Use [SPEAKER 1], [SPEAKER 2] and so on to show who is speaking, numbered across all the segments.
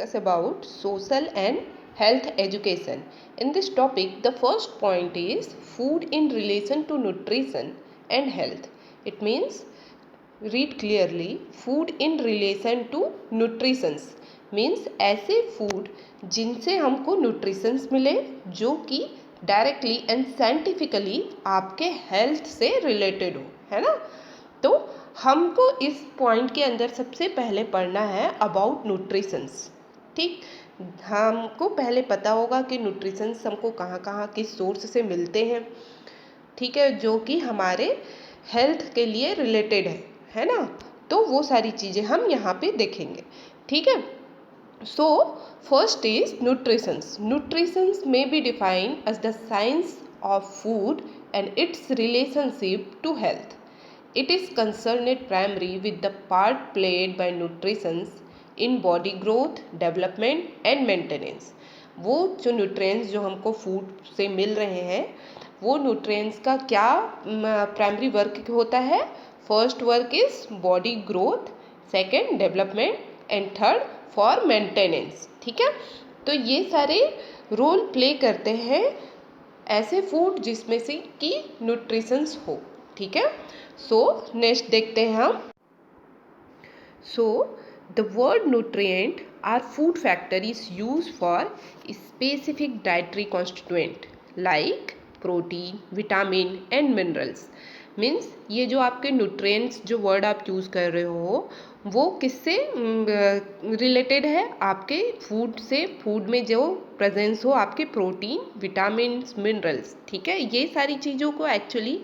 [SPEAKER 1] discuss about social and health education. In this topic, the first point is food in relation to nutrition and health. It means, read clearly, food in relation to nutrition means ऐसे food जिनसे हमको nutritions मिले जो कि directly and scientifically आपके health से related हो, है ना। तो हमको इस पॉइंट के अंदर सबसे पहले पढ़ना है अबाउट न्यूट्रिशंस। ठीक, हमको पहले पता होगा कि न्यूट्रिशंस हमको कहाँ कहाँ किस सोर्स से मिलते हैं, ठीक है, जो कि हमारे हेल्थ के लिए रिलेटेड है ना। तो वो सारी चीज़ें हम यहाँ पे देखेंगे, ठीक है। So, first is nutritions. Nutritions may be defined as the science of food and its relationship to health. It is concerned primarily with the part played by nutritions in body growth, development and maintenance. वो जो nutrients जो हमको food से मिल रहे हैं, वो nutrients का क्या प्राइमरी वर्क होता है। First work is body growth, second development and third for maintenance, ठीक है। तो ये सारे रोल प्ले करते हैं ऐसे फूड जिसमें से कि न्यूट्रिशंस हो, ठीक है। सो नेक्स्ट देखते हैं हम। So the word nutrient or food factor is use for specific dietary constituent like protein, vitamin and minerals. Means ये जो आपके न्यूट्रिएंट्स जो वर्ड आप यूज़ कर रहे हो वो किससे रिलेटेड है, आपके फूड से। फूड में जो प्रेजेंस हो आपके प्रोटीन, विटामिन, मिनरल्स, ठीक है। ये सारी चीज़ों को एक्चुअली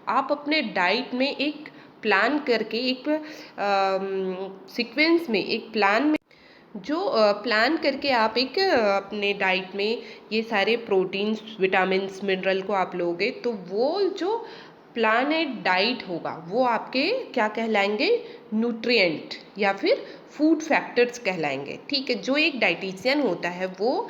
[SPEAKER 1] आप अपने डाइट में एक प्लान करके एक सीक्वेंस में एक प्लान में जो प्लान करके आप एक अपने डाइट में ये सारे प्रोटीन्स, विटामिन्स, मिनरल को आप लोगे तो वो जो प्लानेट डाइट होगा वो आपके क्या कहलाएंगे, न्यूट्रिएंट या फिर फूड फैक्टर्स कहलाएंगे, ठीक है। जो एक डाइटिशियन होता है वो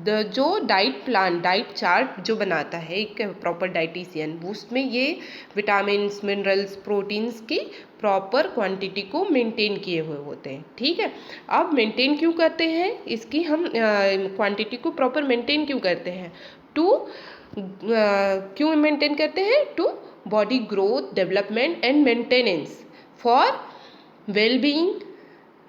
[SPEAKER 1] जो डाइट प्लान, डाइट चार्ट जो बनाता है एक प्रॉपर डाइटिशियन, उसमें ये विटामिन्स, मिनरल्स, प्रोटीन्स की प्रॉपर क्वांटिटी को मेंटेन किए हुए होते हैं, ठीक है। अब मेंटेन क्यों करते हैं, इसकी हम क्वांटिटी को प्रॉपर मेंटेन क्यों करते हैं, क्यों मेंटेन करते हैं, to body growth, development and maintenance, for wellbeing,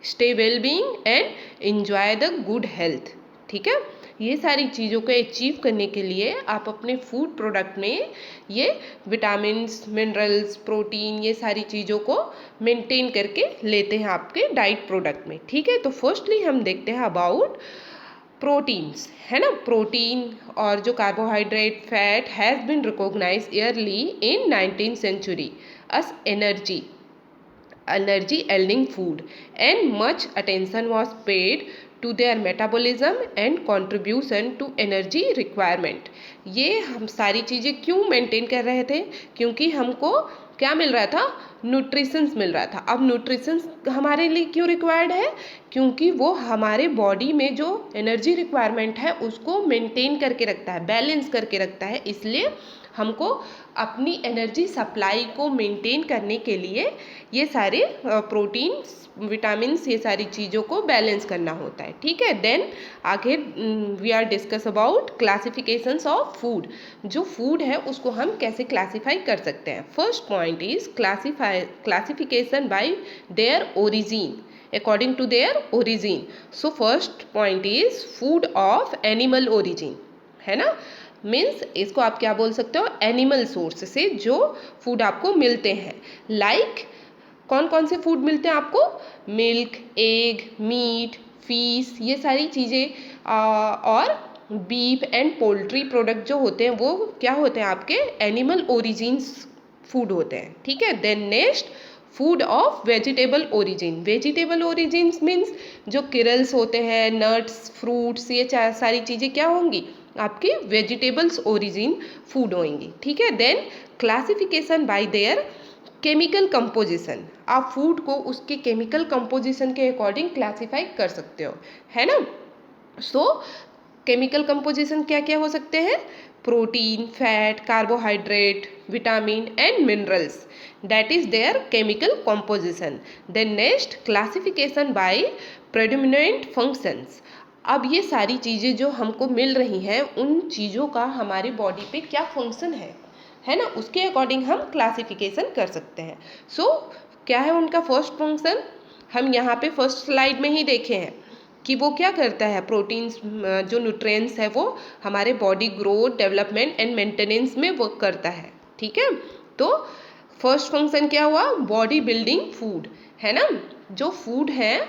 [SPEAKER 1] stay wellbeing and enjoy the good health, ठीक है। ये सारी चीज़ों को अचीव करने के लिए आप अपने फूड प्रोडक्ट में ये विटामिन्स, मिनरल्स, प्रोटीन, ये सारी चीज़ों को मेंटेन करके लेते हैं आपके डाइट प्रोडक्ट में, ठीक है। तो फर्स्टली हम देखते हैं अबाउट प्रोटीन्स, है ना। प्रोटीन और जो carbohydrate, fat has been recognise early in 19th century as energy yielding food and much attention was paid to their metabolism and contribution to energy requirement. ये हम सारी चीज़ें क्यों मेंटेन कर रहे थे, क्योंकि हमको क्या मिल रहा था, न्यूट्रिशंस मिल रहा था। अब न्यूट्रिशंस हमारे लिए क्यों रिक्वायर्ड है, क्योंकि वो हमारे बॉडी में जो एनर्जी रिक्वायरमेंट है उसको मेंटेन करके रखता है, बैलेंस करके रखता है। इसलिए हमको अपनी एनर्जी सप्लाई को मेंटेन करने के लिए ये सारे प्रोटीन्स, विटामिन्स, ये सारी चीज़ों को बैलेंस करना होता है, ठीक है। देन आगे we are discuss about classifications of food. जो फूड है उसको हम कैसे क्लासीफाई कर सकते हैं। First point is classification by their origin, according to their origin. So first point is food of animal origin, है ना। मीन्स इसको आप क्या बोल सकते हो, एनिमल सोर्स से जो फूड आपको मिलते हैं। लाइक कौन कौन से फूड मिलते हैं आपको, मिल्क, एग, मीट, फिश, ये सारी चीज़ें और बीफ एंड पोल्ट्री प्रोडक्ट जो होते हैं वो क्या होते हैं, आपके एनिमल ओरिजिन्स फूड होते हैं, ठीक है। Then next food of vegetable origin. Vegetable origins means जो किरल्स होते हैं, नट्स, फ्रूट्स, ये सारी चीज़ें क्या होंगी, आपकी वेजिटेबल्स ओरिजिन फूड होंगी, ठीक है। Then classification by their chemical composition, आप फूड को उसके केमिकल कंपोजिशन के अकॉर्डिंग क्लासीफाई कर सकते हो, है ना। सो केमिकल कंपोजिशन क्या क्या हो सकते हैं? Protein, fat, carbohydrate, vitamin and minerals, that is their chemical composition. Then next, classification by predominant functions. अब ये सारी चीज़ें जो हमको मिल रही हैं, उन चीज़ों का हमारी बॉडी पे क्या फंक्शन है ना, उसके अकॉर्डिंग हम क्लासिफिकेशन कर सकते हैं. सो क्या है उनका फर्स्ट फंक्शन? हम यहाँ पे फर्स्ट स्लाइड में ही देखे हैं कि वो क्या करता है. प्रोटीन्स जो न्यूट्रिएंट्स है वो हमारे body growth, development and maintenance में वर्क करता है. ठीक है, तो फर्स्ट फंक्शन क्या हुआ? बॉडी बिल्डिंग फूड, है ना. जो फूड है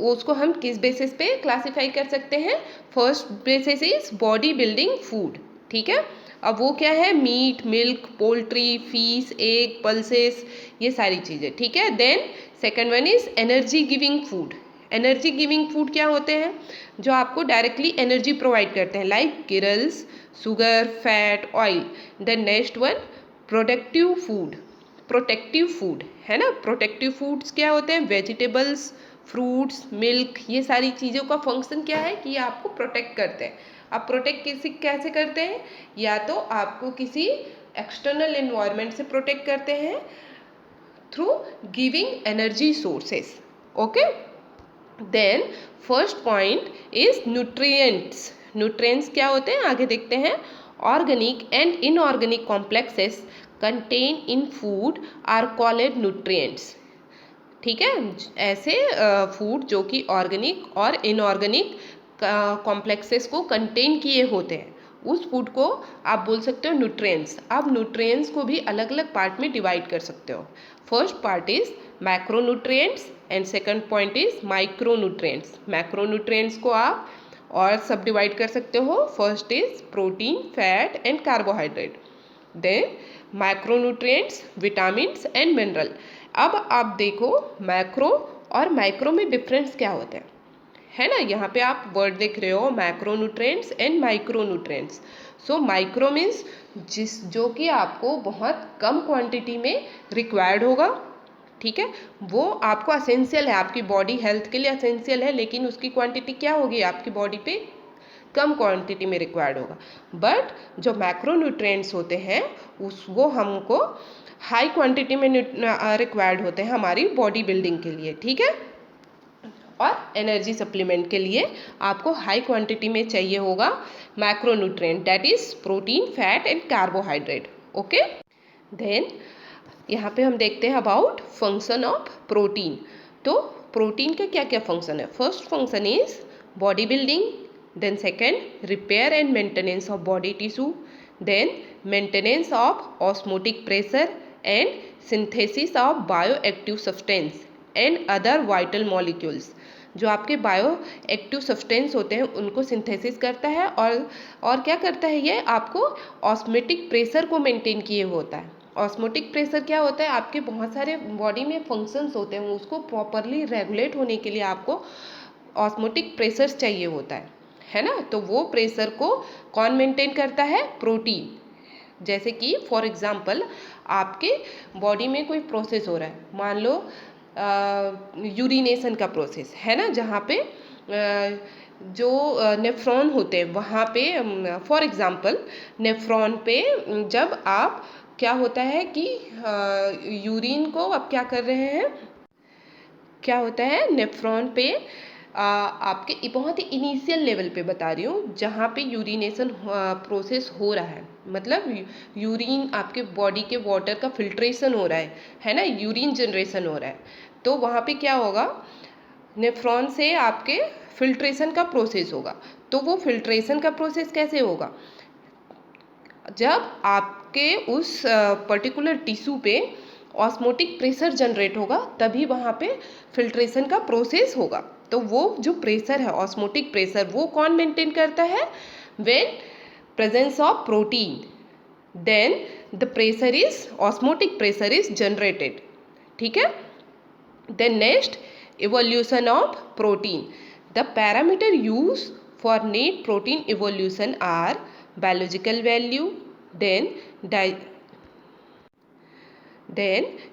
[SPEAKER 1] उसको हम किस बेसिस पे क्लासिफाई कर सकते हैं? First basis is body building food. ठीक है, अब वो क्या है? Meat, milk, poultry, fish, egg, pulses, ये सारी चीज़ें. ठीक है, then second one is energy giving food. Energy giving food क्या होते हैं? जो आपको डायरेक्टली एनर्जी प्रोवाइड करते हैं, like grains, sugar, fat, oil. Then next one productive food, protective food, है ना. प्रोटेक्टिव फूड्स क्या होते हैं? वेजिटेबल्स, फ्रूट्स, मिल्क, ये सारी चीज़ों का फंक्शन क्या है कि ये आपको प्रोटेक्ट करते हैं. आप प्रोटेक्ट कैसे करते हैं? या तो आपको किसी एक्सटर्नल एनवायरनमेंट से प्रोटेक्ट करते हैं through giving energy sources. Okay, then first point is nutrients. Nutrients क्या होते हैं? आगे देखते हैं. Organic and inorganic complexes contain in food are called nutrients. ठीक है, ऐसे फूड जो कि ऑर्गेनिक और इनऑर्गेनिक कॉम्प्लेक्सेस को कंटेन किए होते हैं, उस फूड को आप बोल सकते हो न्यूट्रिएंट्स. आप न्यूट्रिएंट्स को भी अलग अलग पार्ट में डिवाइड कर सकते हो. First part is macronutrients and second point is micronutrients. Macronutrients को आप और सब डिवाइड कर सकते हो. First is protein, fat and carbohydrate. Then micronutrients, vitamins and mineral. अब आप देखो मैक्रो और माइक्रो में डिफरेंस क्या होते हैं, है ना. यहाँ पे आप वर्ड देख रहे हो, macronutrients and micronutrients. So micro means जो कि आपको बहुत कम क्वांटिटी में रिक्वायर्ड होगा. ठीक है, वो आपको असेंशियल है, आपकी बॉडी हेल्थ के लिए असेंशियल है, लेकिन उसकी क्वांटिटी क्या होगी? आपकी बॉडी पे कम क्वांटिटी में रिक्वायर्ड होगा. बट जो मैक्रोन्यूट्रिएंट्स होते हैं वो हमको हाई क्वांटिटी में रिक्वायर्ड होते हैं हमारी बॉडी बिल्डिंग के लिए. ठीक है, और एनर्जी सप्लीमेंट के लिए आपको हाई क्वांटिटी में चाहिए होगा macronutrient, that is protein, fat and carbohydrate. Okay, then यहाँ पे हम देखते हैं अबाउट फंक्शन ऑफ प्रोटीन. तो प्रोटीन का क्या क्या फंक्शन है? First function is body building. Then second, repair and maintenance of body tissue. Then maintenance of osmotic pressure and synthesis of bioactive substance and other vital molecules. जो आपके bio active substance होते हैं उनको synthesis करता है, और क्या करता है? ये आपको ऑस्मोटिक प्रेशर को मेंटेन किए होता है. ऑस्मोटिक प्रेशर क्या होता है? आपके बहुत सारे बॉडी में फंक्शंस होते हैं, उसको प्रॉपरली रेगुलेट होने के लिए आपको ऑस्मोटिक प्रेशर चाहिए होता है ना. तो वो प्रेशर को कौन मेंटेन करता है? प्रोटीन. जैसे कि फॉर एग्जांपल आपके बॉडी में कोई प्रोसेस हो रहा है, मान लो यूरिनेशन का प्रोसेस है ना, जहाँ पे जो नेफ्रॉन होते हैं वहाँ पे, फॉर एग्जांपल नेफ्रॉन पे जब आप क्या होता है कि यूरिन को आप क्या कर रहे हैं, क्या होता है नेफ्रॉन पे आपके बहुत ही इनिशियल लेवल पे बता रही हूँ, जहाँ पे यूरिनेशन प्रोसेस हो रहा है, मतलब यूरिन आपके बॉडी के वाटर का फिल्ट्रेशन हो रहा है ना, यूरिन जनरेशन हो रहा है. तो वहाँ पे क्या होगा? नेफ्रॉन से आपके फिल्ट्रेशन का प्रोसेस होगा. तो वो फिल्ट्रेशन का प्रोसेस कैसे होगा? जब आपके उस पर्टिकुलर टिश्यू पे ऑस्मोटिक प्रेशर जनरेट होगा, तभी वहाँ पे फिल्ट्रेशन का प्रोसेस होगा. तो वो जो प्रेशर है, ऑस्मोटिक प्रेशर, वो कौन मेंटेन करता है? When presence of protein, then the pressure is, osmotic pressure is generated. ठीक है, then next, evolution of protein. The parameter used for net protein evolution are biological value, then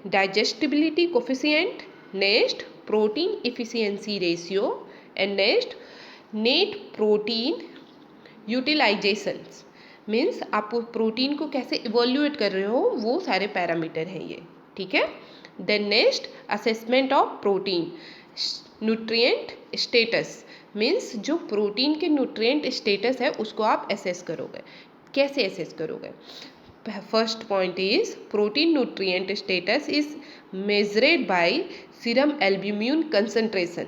[SPEAKER 1] digestibility coefficient, next protein efficiency ratio, and next net protein utilisations means आप protein को कैसे इवोल्यूएट कर रहे हो, वो सारे पैरामीटर हैं ये, ठीक है। Then next assessment of protein nutrient status means जो प्रोटीन के न्यूट्रिएंट स्टेटस है उसको आप एसेस करोगे। कैसे एसेस करोगे? First point is protein nutrient status is measured by serum albumin concentration.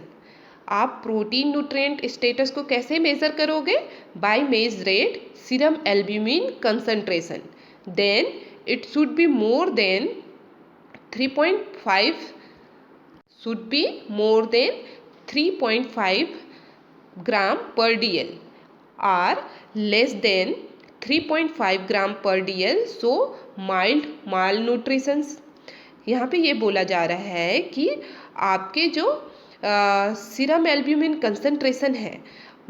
[SPEAKER 1] आप प्रोटीन न्यूट्रिएंट स्टेटस को कैसे मेजर करोगे? By measured serum albumin concentration. Then it should be more than 3.5 should be more than 3.5 gram per dl or less than 3.5 gram per dl, so mild malnutrition। यहाँ पे ये बोला जा रहा है कि आपके जो सीरम एल्ब्यूमिन कंसंट्रेशन है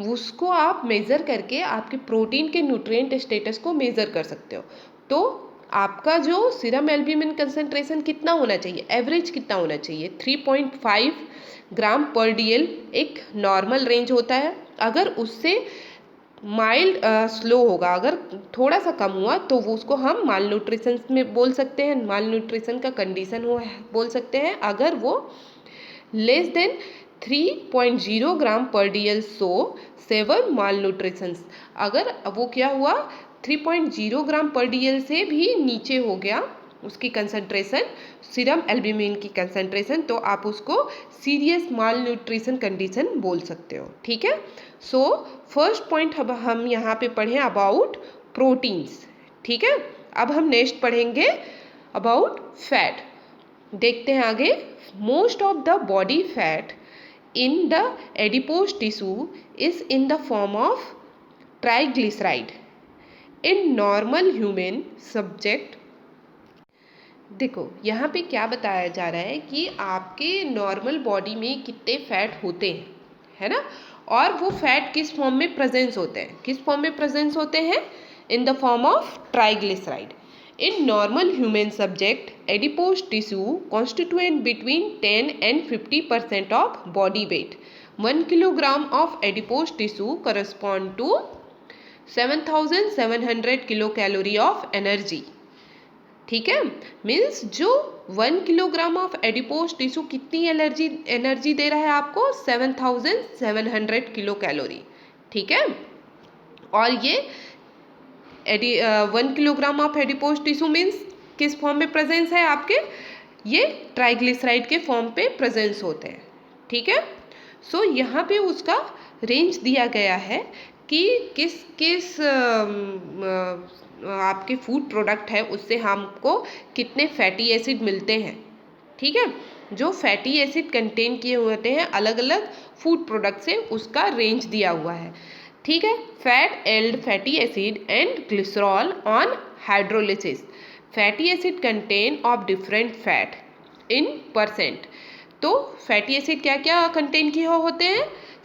[SPEAKER 1] उसको आप मेज़र करके आपके प्रोटीन के न्यूट्रिएंट स्टेटस को मेज़र कर सकते हो। तो आपका जो सीरम एल्ब्यूमिन कंसंट्रेशन कितना होना चाहिए, एवरेज कितना होना चाहिए? 3.5 ग्राम पर डीएल एक नॉर्मल रेंज होता है। अगर उससे माइल्ड स्लो होगा, अगर थोड़ा सा कम हुआ तो वो उसको हम माल न्यूट्रिशन में बोल सकते हैं, माल न्यूट्रिशन का कंडीशन हो बोल सकते हैं। अगर वो लेस देन 3.0 ग्राम पर डीएल सो 7 माल न्यूट्रिशन। अगर वो क्या हुआ 3.0 ग्राम पर डीएल से भी नीचे हो गया उसकी कंसंट्रेशन, सीरम एल्ब्यूमिन की कंसंट्रेशन, तो आप उसको सीरियस माल न्यूट्रिशन कंडीशन बोल सकते हो, ठीक है। सो फर्स्ट पॉइंट अब हम यहाँ पे पढ़ें अबाउट प्रोटीन्स, ठीक है। अब हम नेक्स्ट पढ़ेंगे अबाउट फैट। देखते हैं आगे। Most of the body fat in the adipose tissue is in the form of triglyceride in normal human subject। देखो यहाँ पे क्या बताया जा रहा है कि आपके नॉर्मल बॉडी में कितने फैट होते हैं, है ना, और वो फैट किस फॉर्म में प्रेजेंस होते हैं, किस फॉर्म में प्रेजेंस होते हैं? In the form of triglyceride. In normal human subject, adipose tissue constitute between 10 and 50% of body weight. 1 kilogram of adipose tissue correspond to 7,700 kilocalorie of energy, ठीक है। मीन्स जो 1 किलोग्राम ऑफ एडिपोज टिश्यू कितनी energy दे रहा है आपको? 7,700 kilo calorie, ठीक है। और ये 1 kilogram of adipose tissue means किस फॉर्म में प्रेजेंस है आपके? ये ट्राइग्लिसराइड के फॉर्म पे प्रेजेंस होते हैं, ठीक है। सो यहाँ पे उसका रेंज दिया गया है कि किस किस आपके फूड प्रोडक्ट है उससे हमको कितने फैटी एसिड मिलते हैं, ठीक है। जो फैटी एसिड कंटेन किए होते हैं अलग अलग फूड प्रोडक्ट से, उसका रेंज दिया हुआ है, ठीक है। Fat yield fatty acid and glycerol on hydrolysis. Fatty acid content of different fat in percent. तो फैटी एसिड क्या क्या कंटेन किए होते हैं?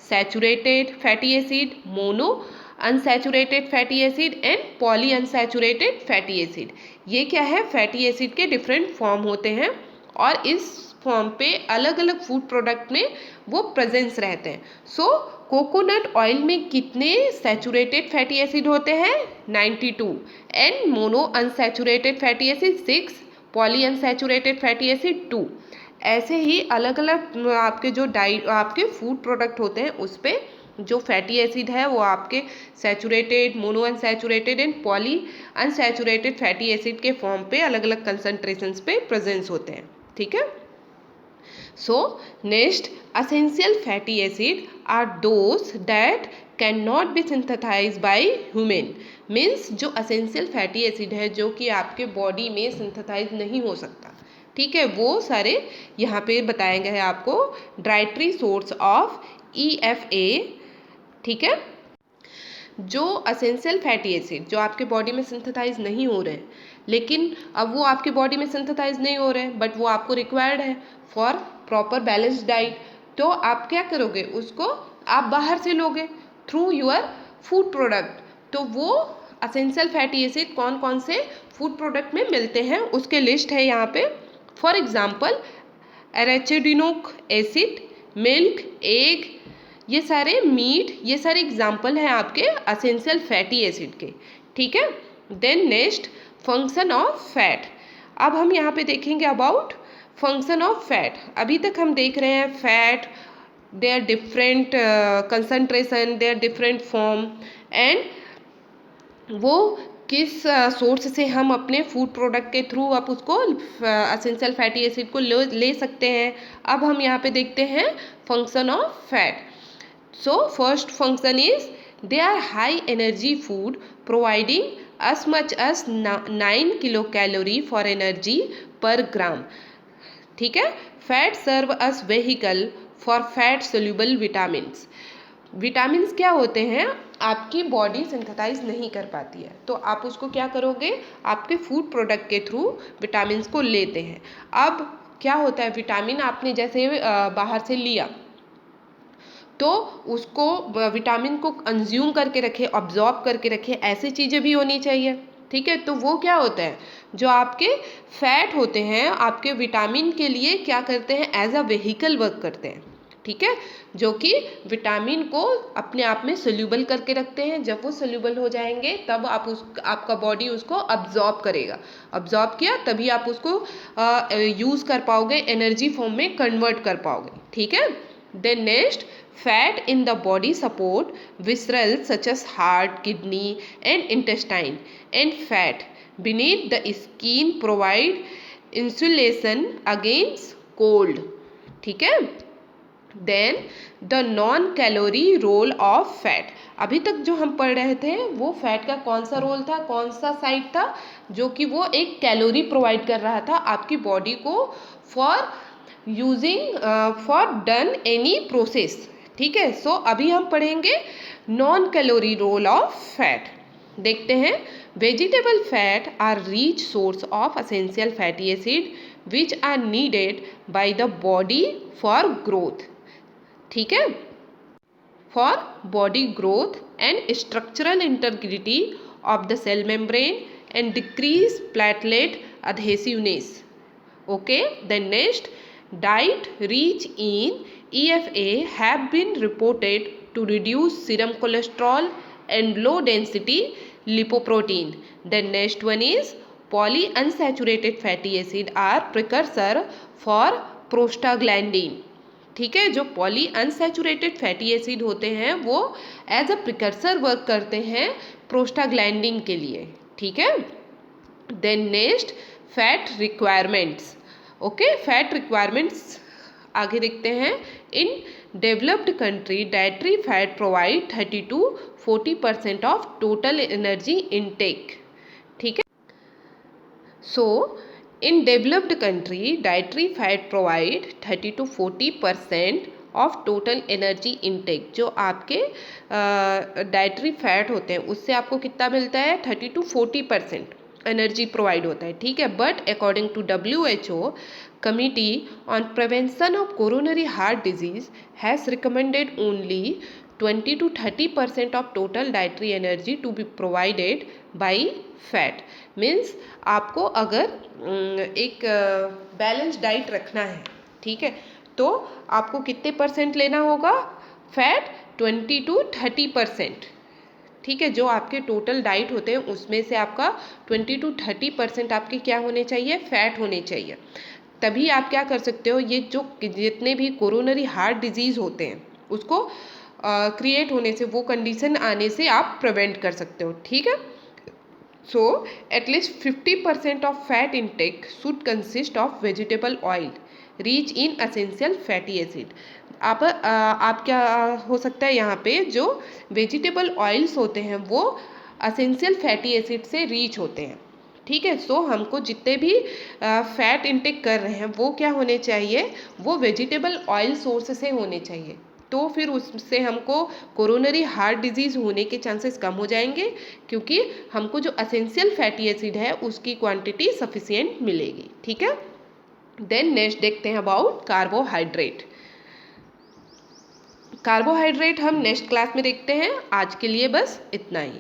[SPEAKER 1] Saturated fatty acid, mono unsaturated fatty acid and poly unsaturated fatty acid. ये क्या है? Fatty acid के डिफरेंट फॉर्म होते हैं और इस फॉर्म पे अलग अलग फूड प्रोडक्ट में वो प्रेजेंस रहते हैं। सो कोकोनट ऑयल में कितने सैचुरेटेड फैटी एसिड होते हैं? 92 and mono unsaturated fatty acid 6, poly unsaturated fatty acid 2। ऐसे ही अलग अलग आपके जो आपके फूड प्रोडक्ट होते हैं उस पर जो फैटी एसिड है वो आपके saturated, mono unsaturated and poly unsaturated fatty acid के फॉर्म पे अलग अलग कंसंट्रेशंस पे प्रेजेंस होते हैं, ठीक है। So next, essential fatty acid are those that cannot be synthesized by human। means जो essential fatty acid है जो कि आपके बॉडी में सिंथेसाइज नहीं हो सकता, ठीक है, वो सारे यहाँ पे बताए गए हैं आपको। डाइटरी सोर्स ऑफ EFA, ठीक है। जो असेंशियल फैटी एसिड जो आपके बॉडी में सिंथेसाइज नहीं हो रहे हैं, लेकिन अब वो आपके बॉडी में सिंथेसाइज नहीं हो रहे हैं बट वो आपको रिक्वायर्ड है फॉर प्रॉपर बैलेंस डाइट, तो आप क्या करोगे? उसको आप बाहर से लोगे थ्रू योर फूड प्रोडक्ट। तो वो असेंशियल फैटी एसिड कौन कौन से फूड प्रोडक्ट में मिलते हैं उसके लिस्ट है यहाँ पे। For example arachidonic acid, milk, egg, ये सारे मीट, ये सारे एग्जाम्पल हैं आपके असेंशियल फैटी एसिड के, ठीक है। Then next function of fat. अब हम यहाँ पे देखेंगे अबाउट फंक्शन ऑफ फैट। अभी तक हम देख रहे हैं fat, they are different concentration, they are different form, and वो किस सोर्स से हम अपने फूड प्रोडक्ट के थ्रू आप उसको असेंशियल फैटी एसिड को ले सकते हैं। अब हम यहाँ पे देखते हैं function of fat. So first function is they are high energy food providing as much as 9 kilocalorie for energy per gram, ठीक है। Fat serve as vehicle for fat soluble vitamins। Vitamins क्या होते हैं, आपकी बॉडी सिंथेसाइज नहीं कर पाती है, तो आप उसको क्या करोगे, आपके फूड प्रोडक्ट के थ्रू विटामिन्स को लेते हैं। अब क्या होता है, विटामिन आपने जैसे बाहर से लिया तो उसको विटामिन को कंज्यूम करके रखे, ऑब्जॉर्ब करके रखे, ऐसी चीज़ें भी होनी चाहिए, ठीक है। तो वो क्या होता है, जो आपके फैट होते हैं आपके विटामिन के लिए क्या करते हैं, एज अ व्हीकल वर्क करते हैं, ठीक है, जो कि विटामिन को अपने आप में सोल्यूबल करके रखते हैं। जब वो सोल्यूबल हो जाएंगे तब आपका बॉडी उसको अब्जॉर्ब करेगा, अब्जॉर्ब किया तभी आप उसको यूज़ कर पाओगे, एनर्जी फॉर्म में कन्वर्ट कर पाओगे, ठीक है। Then next, fat in the body support viscerals such as heart, kidney and intestine, and fat beneath the skin provide insulation against cold, ठीक है। Then the non-calorie role of fat। अभी तक जो हम पढ़ रहे थे वो फैट का कौन सा रोल था, कौन सा साइड था, जो कि वो एक कैलोरी प्रोवाइड कर रहा था आपकी बॉडी को for using for done any process, ठीक है। सो अभी हम पढ़ेंगे non calorie role of fat. देखते हैं, vegetable fat are rich source of essential fatty acid which are needed by the body for growth, ठीक है, for body growth and structural integrity of the cell membrane and decrease platelet adhesiveness, okay। Then next, diet rich in EFA have been reported to reduce serum cholesterol and low density lipoprotein। The next one is polyunsaturated fatty acid are precursor for prostaglandin, ठीक है। जो poly unsaturated fatty acid होते हैं वो as a precursor work करते हैं prostaglandin के लिए, ठीक है। Then next, fat requirements, okay. Fat requirements आगे देखते हैं। In developed country dietary fat provide 30 to 40% of total energy intake, ठीक है। So in developed country dietary fat provide 30 to 40% of total energy intake. जो आपके डाइटरी फैट होते हैं उससे आपको कितना मिलता है, 30 to 40% एनर्जी प्रोवाइड होता है, ठीक है। But according to WHO committee on prevention of coronary heart disease has recommended only 20 to 30% of total dietary energy to be provided by fat. Means आपको अगर एक बैलेंस डाइट रखना है, ठीक है, तो आपको कितने परसेंट लेना होगा, फैट 20 to 30%, ठीक है। जो आपके टोटल डाइट होते हैं उसमें से आपका 20 to 30% आपके क्या होने चाहिए, फैट होने चाहिए। तभी आप क्या कर सकते हो, ये जो जितने भी कोरोनरी हार्ट डिजीज़ होते हैं उसको क्रिएट होने से, वो कंडीशन आने से आप प्रिवेंट कर सकते हो, ठीक है। So at least 50% of fat intake should consist of vegetable oil rich in essential fatty acid. आप क्या हो सकता है, यहाँ पे जो वेजिटेबल ऑयल्स होते हैं वो एसेंशियल फैटी एसिड से रिच होते हैं, ठीक है। सो हमको जितने भी फैट इनटेक कर रहे हैं वो क्या होने चाहिए, वो वेजिटेबल ऑयल सोर्स से होने चाहिए, तो फिर उससे हमको कोरोनरी हार्ट डिजीज़ होने के चांसेस कम हो जाएंगे, क्योंकि हमको जो एसेंशियल फैटी एसिड है उसकी क्वांटिटी सफिशिएंट मिलेगी, ठीक है। देन नेक्स्ट देखते हैं अबाउट कार्बोहाइड्रेट। कार्बोहाइड्रेट हम नेक्स्ट क्लास में देखते हैं, आज के लिए बस इतना ही।